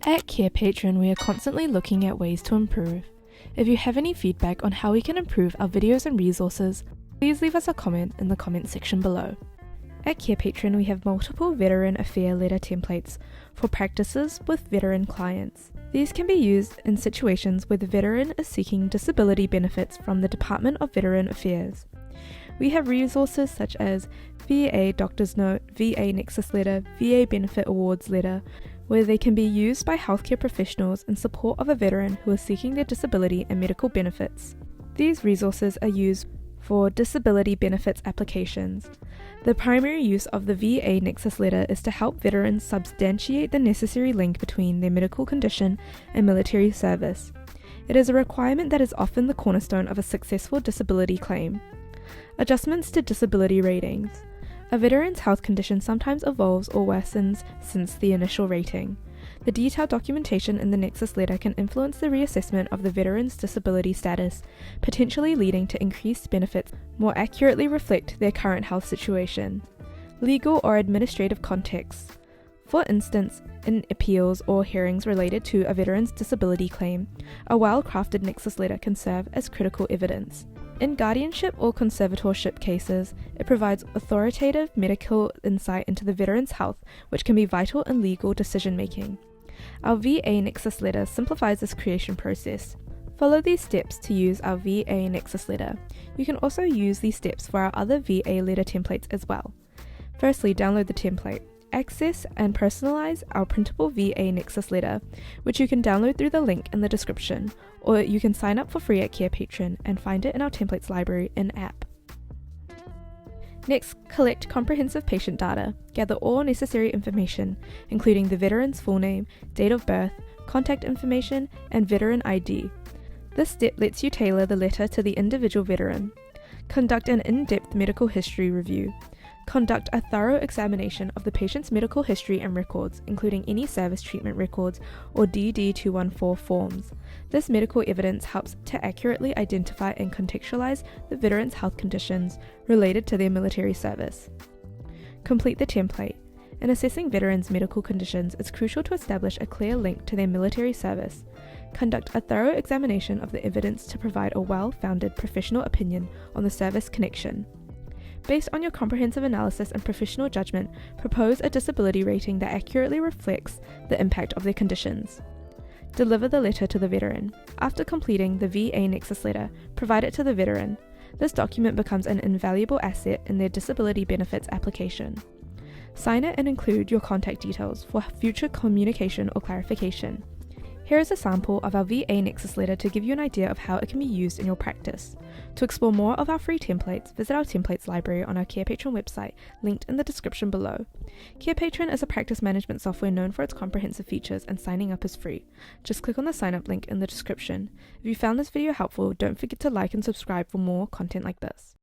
At Carepatron, we are constantly looking at ways to improve. If you have any feedback on how we can improve our videos and resources, please leave us a comment in the comment section below. At Carepatron, we have multiple Veteran Affair Letter templates for practices with veteran clients. These can be used in situations where the veteran is seeking disability benefits from the Department of Veteran Affairs. We have resources such as VA Doctor's Note, VA Nexus Letter, VA Benefit Awards Letter, where they can be used by healthcare professionals in support of a veteran who is seeking their disability and medical benefits. These resources are used for disability benefits applications. The primary use of the VA Nexus Letter is to help veterans substantiate the necessary link between their medical condition and military service. It is a requirement that is often the cornerstone of a successful disability claim. Adjustments to disability ratings. A veteran's health condition sometimes evolves or worsens since the initial rating. The detailed documentation in the Nexus Letter can influence the reassessment of the veteran's disability status, potentially leading to increased benefits more accurately reflect their current health situation. Legal or administrative contexts. For instance, in appeals or hearings related to a veteran's disability claim, a well-crafted Nexus Letter can serve as critical evidence. In guardianship or conservatorship cases, it provides authoritative medical insight into the veteran's health, which can be vital in legal decision-making. Our VA Nexus Letter simplifies this creation process. Follow these steps to use our VA Nexus Letter. You can also use these steps for our other VA letter templates as well. Firstly, download the template. Access and personalize our printable VA Nexus Letter, which you can download through the link in the description, or you can sign up for free at Carepatron and find it in our templates library in app. Next, collect comprehensive patient data. Gather all necessary information, including the veteran's full name, date of birth, contact information, and veteran ID. This step lets you tailor the letter to the individual veteran. Conduct an in-depth medical history review. Conduct a thorough examination of the patient's medical history and records, including any service treatment records or DD-214 forms. This medical evidence helps to accurately identify and contextualize the veteran's health conditions related to their military service. Complete the template. In assessing veterans' medical conditions, it's crucial to establish a clear link to their military service. Conduct a thorough examination of the evidence to provide a well-founded professional opinion on the service connection. Based on your comprehensive analysis and professional judgment, propose a disability rating that accurately reflects the impact of their conditions. Deliver the letter to the veteran. After completing the VA Nexus Letter, provide it to the veteran. This document becomes an invaluable asset in their disability benefits application. Sign it and include your contact details for future communication or clarification. Here is a sample of our VA Nexus Letter to give you an idea of how it can be used in your practice. To explore more of our free templates, visit our templates library on our Carepatron website, linked in the description below. Carepatron is a practice management software known for its comprehensive features, and signing up is free. Just click on the sign up link in the description. If you found this video helpful, don't forget to like and subscribe for more content like this.